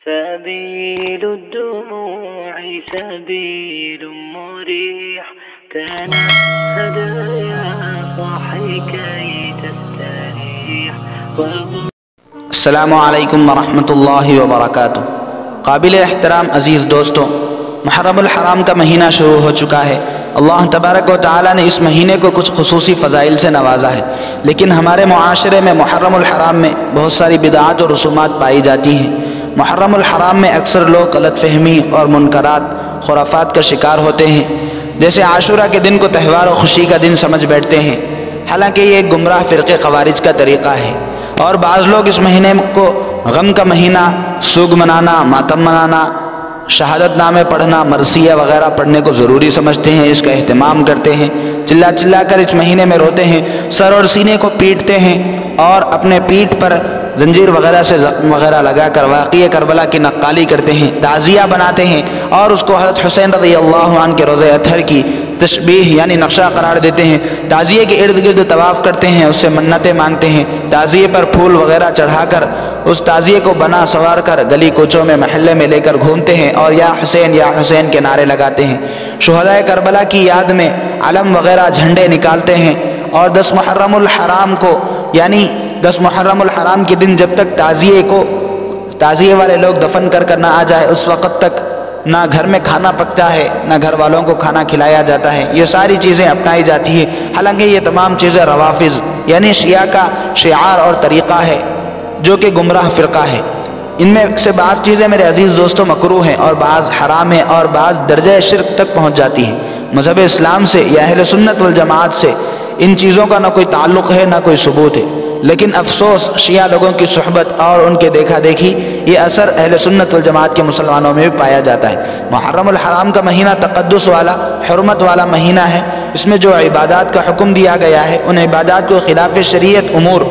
سبيل الدموع سبيل مريح تنهد يا صاحي كي تستريح. السلام علیکم ورحمۃ اللہ وبرکاتہ. قابل احترام عزیز دوستو، محرم الحرام کا مہینہ شروع ہو چکا ہے. اللہ تبارک و تعالیٰ نے اس مہینے کو کچھ خصوصی فضائل سے نوازا ہے، لیکن ہمارے معاشرے میں محرم الحرام میں بہت ساری بدعات اور رسومات پائی جاتی ہیں. محرم الحرام میں اکثر لوگ غلط فہمی اور منکرات، خرافات کا شکار ہوتے ہیں. جیسے عاشورہ کے دن کو تہوار و خوشی کا دن سمجھ بیٹھتے ہیں، حالانکہ یہ ایک گمراہ فرقے خوارج کا طریقہ ہے. اور بعض لوگ اس مہینے کو غم کا مہینہ، سوگ منانا، ماتم منانا، شہادت نامے پڑھنا، مرثیہ وغیرہ پڑھنے کو ضروری سمجھتے ہیں، اس کا اہتمام کرتے ہیں. چلا چلا کر اس مہینے میں روتے ہیں، سر اور سینے کو پیٹتے ہیں اور اپنے پیٹھ پر زنجیر وغیرہ سے زخم وغیرہ لگا کر واقعہ کربلا کی نقالی کرتے ہیں، تعزیہ بناتے ہیں اور اس کو حضرت حسین رضی اللہ عنہ کے روضہ اطہر کی تشبیہ یعنی نقشہ قرار دیتے ہیں. تعزیے کے ارد گرد طواف کرتے ہیں، اس سے منتیں مانگتے ہیں، تعزیے پر پھول وغیرہ چڑھا کر اس تعزیے کو بنا سوار کر گلی کوچوں میں محلے میں لے کر گھومتے ہیں اور یا حسین کے نعرے لگاتے ہیں. شہدائے کربلا کی یاد میں علم وغیرہ جھنڈے نکالتے ہیں اور 10 محرم الحرام کو یعنی 10 محرم الحرام کے دن جب تک تعزیے والے لوگ دفن کر نہ آ جائے، اس وقت تک نہ گھر میں کھانا پکتا ہے، نہ گھر والوں کو کھانا کھلایا جاتا ہے. یہ ساری چیزیں اپنائی جاتی ہیں، حالانکہ یہ تمام چیزیں روافض یعنی شیعہ کا شعار اور طریقہ ہے جو کہ گمراہ فرقہ ہے. ان میں سے بعض چیزیں میرے عزیز دوستوں مکروہ ہیں اور بعض حرام ہیں اور بعض درجہ شرک تک پہنچ جاتی ہیں. مذہب اسلام سے یا اہل سنت والجماعت سے ان چیزوں کا نہ کوئی تعلق ہے نہ کوئی ثبوت ہے، لیکن افسوس شیعہ لوگوں کی صحبت اور ان کے دیکھا دیکھی یہ اثر اہل سنت والجماعت کے مسلمانوں میں بھی پایا جاتا ہے. محرم الحرام کا مہینہ تقدس والا، حرمت والا مہینہ ہے. اس میں جو عبادات کا حکم دیا گیا ہے ان عبادات کو خلاف شریعت امور،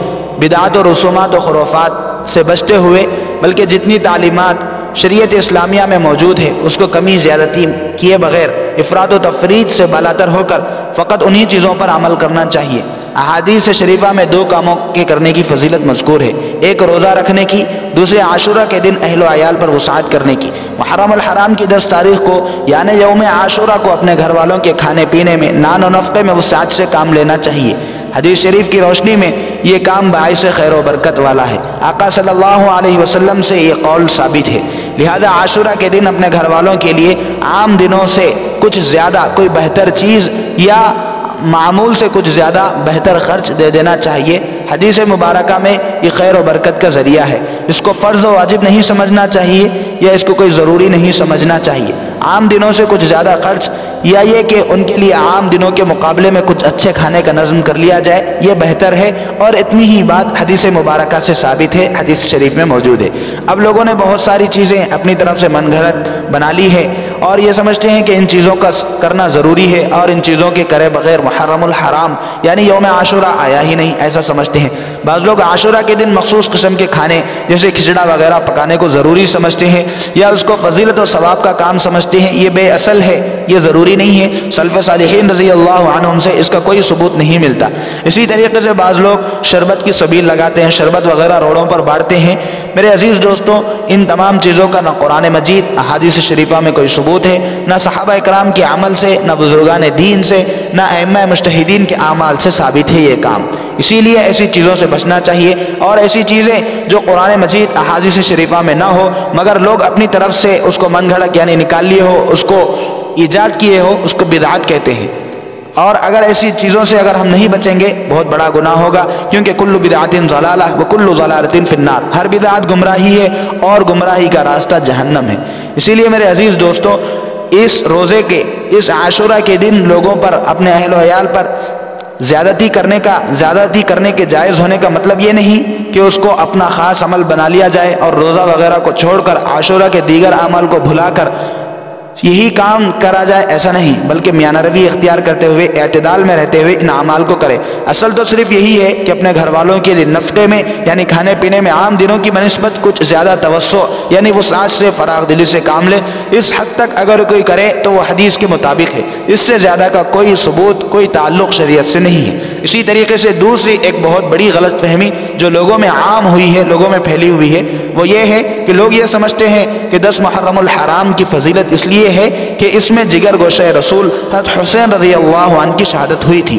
بدعات و رسومات و خرافات سے بچتے ہوئے، بلکہ جتنی تعلیمات شریعت اسلامیہ میں موجود ہے اس کو کمی زیادتی کیے بغیر افراد و تفرید سے بالاتر ہو کر فقط انہی چیزوں پر عمل کرنا چاہیے. احادیث شریفہ میں 2 کاموں کے کرنے کی فضیلت مذکور ہے، ایک روزہ رکھنے کی، دوسرے عاشورہ کے دن اہل و عیال پر وسعت کرنے کی. محرم الحرام کی 10 تاریخ کو یعنی یوم عاشورہ کو اپنے گھر والوں کے کھانے پینے میں، نان و نفقے میں وسعت سے کام لینا چاہیے. حدیث شریف کی روشنی میں یہ کام باعث خیر و برکت والا ہے. آقا صلی اللہ علیہ وسلم سے یہ قول ثابت ہے. لہذا عاشورہ کے دن اپنے گھر والوں کے لیے عام دنوں سے کچھ زیادہ کوئی بہتر چیز یا معمول سے کچھ زیادہ بہتر خرچ دے دینا چاہیے. حدیث مبارکہ میں یہ خیر و برکت کا ذریعہ ہے. اس کو فرض و واجب نہیں سمجھنا چاہیے یا اس کو کوئی ضروری نہیں سمجھنا چاہیے. عام دنوں سے کچھ زیادہ خرچ یا یہ کہ ان کے لیے عام دنوں کے مقابلے میں کچھ اچھے کھانے کا نظم کر لیا جائے، یہ بہتر ہے. اور اتنی ہی بات حدیث مبارکہ سے ثابت ہے، حدیث شریف میں موجود ہے. اب لوگوں نے بہت ساری چیزیں اپنی طرف سے من گھڑت بنا لی ہے اور یہ سمجھتے ہیں کہ ان چیزوں کا کرنا ضروری ہے اور ان چیزوں کے کرے بغیر محرم الحرام یعنی یوم عاشورہ آیا ہی نہیں، ایسا سمجھتے ہیں. بعض لوگ عاشورہ کے دن مخصوص قسم کے کھانے جیسے کھچڑا وغیرہ پکانے کو ضروری سمجھتے ہیں یا اس کو فضیلت و ثواب کا کام سمجھتے ہیں. یہ بے اصل ہے، یہ ضروری نہیں ہے. سلف صالحین رضی اللہ عنہم سے اس کا کوئی ثبوت نہیں ملتا. اسی طریقے سے بعض لوگ شربت کی سبیل لگاتے ہیں، شربت وغیرہ روڑوں پر بانٹتے ہیں. میرے عزیز دوستوں، ان تمام چیزوں کا نہ قرآن مجید احادیث شریفہ میں کوئی ثبوت ہے، نہ صحابہ اکرام کے عمل سے، نہ بزرگان دین سے، نہ ائمہ مجتہدین کے اعمال سے ثابت ہے یہ کام. اسی لیے ایسی چیزوں سے بچنا چاہیے اور ایسی چیزیں جو قرآن مجید احادیث شریفہ میں نہ ہو مگر لوگ اپنی طرف سے اس کو من گھڑت یعنی نکال لیے ہو، اس کو ایجاد کیے ہو، اس کو بدعت کہتے ہیں. اور اگر ایسی چیزوں سے اگر ہم نہیں بچیں گے بہت بڑا گناہ ہوگا، کیونکہ کل بدعت ضلالہ وکل ضلالۃ فی النار، ہر بدعت گمراہی ہے اور گمراہی کا راستہ جہنم ہے. اسی لیے میرے عزیز دوستو، اس روزے کے، اس عاشورہ کے دن لوگوں پر، اپنے اہل و عیال پر زیادتی کرنے کے جائز ہونے کا مطلب یہ نہیں کہ اس کو اپنا خاص عمل بنا لیا جائے اور روزہ وغیرہ کو چھوڑ کر عاشورہ کے دیگر اعمال کو بھلا کر یہی کام کرا جائے، ایسا نہیں، بلکہ میانہ روی اختیار کرتے ہوئے، اعتدال میں رہتے ہوئے ان اعمال کو کرے. اصل تو صرف یہی ہے کہ اپنے گھر والوں کے لیے نفقے میں یعنی کھانے پینے میں عام دنوں کی بنسبت کچھ زیادہ توسع یعنی وسعت سے فراغ دلی سے کام لے، اس حد تک اگر کوئی کرے تو وہ حدیث کے مطابق ہے، اس سے زیادہ کا کوئی ثبوت، کوئی تعلق شریعت سے نہیں ہے۔ اسی طریقے سے دوسری ایک بہت بڑی غلط فہمی جو لوگوں میں عام ہوئی ہے، لوگوں میں پھیلی ہوئی ہے، وہ یہ ہے کہ لوگ یہ سمجھتے ہیں کہ 10 محرم الحرام کی فضیلت اس لیے ہے کہ اس میں جگر گوشہ رسول حضرت حسین رضی اللہ عنہ کی شہادت ہوئی تھی،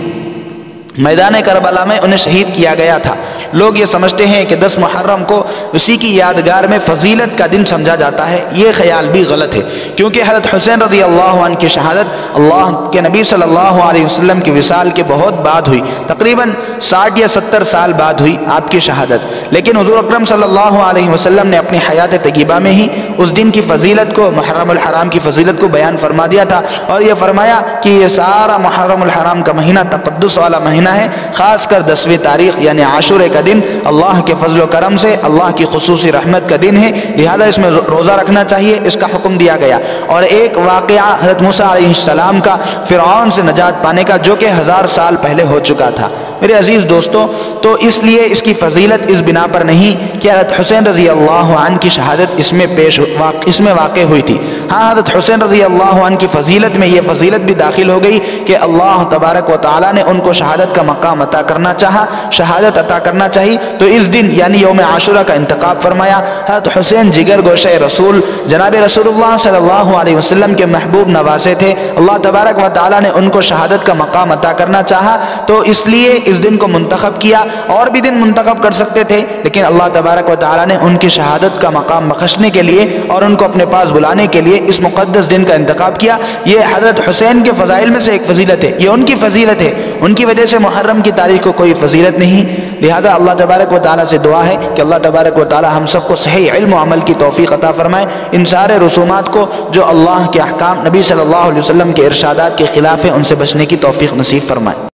میدان کربلا میں انہیں شہید کیا گیا تھا۔ لوگ یہ سمجھتے ہیں کہ 10 محرم کو اسی کی یادگار میں فضیلت کا دن سمجھا جاتا ہے۔ یہ خیال بھی غلط ہے، کیونکہ حضرت حسین رضی اللہ عنہ کی شہادت اللہ کے نبی صلی اللہ علیہ وسلم کے وصال کے بہت بعد ہوئی، تقریباً 60 یا 70 سال بعد ہوئی آپ کی شہادت، لیکن حضور اکرم صلی اللہ علیہ وسلم نے اپنی حیات طیبہ میں ہی اس دن کی فضیلت کو، محرم الحرام کی فضیلت کو بیان فرما دیا تھا، اور یہ فرمایا کہ یہ سارا محرم الحرام کا مہینہ تقدس والا مہینہ ہے، خاص کر 10ویں تاریخ یعنی عاشورے کا دن اللہ کے فضل و کرم سے اللہ کی خصوصی رحمت کا دن ہے، لہذا اس میں روزہ رکھنا چاہیے، اس کا حکم دیا گیا۔ اور ایک واقعہ حضرت موسیٰ علیہ السلام کا فرعون سے نجات پانے کا، جو کہ 1000 سال پہلے ہو چکا تھا۔ میرے عزیز دوستو، تو اس لیے اس کی فضیلت اس بنا پر نہیں کہ حضرت حسین رضی اللہ عنہ کی شہادت اس میں واقع ہوئی تھی۔ ہاں، حضرت حسین رضی اللہ عنہ کی فضیلت میں یہ فضیلت بھی داخل ہو گئی کہ اللہ تبارک و تعالیٰ نے ان کو شہادت کا مقام عطا کرنا چاہا، شہادت عطا کرنا چاہی، تو اس دن یعنی یوم عاشورہ کا انتخاب فرمایا۔ حضرت حسین جگر گوشہ رسول جناب رسول اللہ صلی اللہ علیہ وسلم کے محبوب نواسے تھے، اللہ تبارک و تعالیٰ نے ان کو شہادت کا مقام عطا کرنا چاہا، تو اس لیے اس دن کو منتخب کیا۔ اور بھی دن منتخب کر سکتے تھے، لیکن اللہ تبارک و تعالیٰ نے ان کی شہادت کا مقام بخشنے کے لیے اور ان کو اپنے پاس بلانے کے لیے اس مقدس دن کا انتخاب کیا۔ یہ حضرت حسین کے فضائل میں سے ایک فضیلت ہے، یہ ان کی فضیلت ہے، ان کی وجہ سے محرم کی تاریخ کو کوئی فضیلت نہیں۔ لہذا اللہ تبارک و تعالیٰ سے دعا ہے کہ اللہ تبارک و تعالیٰ ہم سب کو صحیح علم و عمل کی توفیق عطا فرمائے، ان سارے رسومات کو جو اللہ کے احکام، نبی صلی اللہ علیہ وسلم کے ارشادات کے خلاف ہیں، ان سے بچنے کی توفیق نصیب فرمائے۔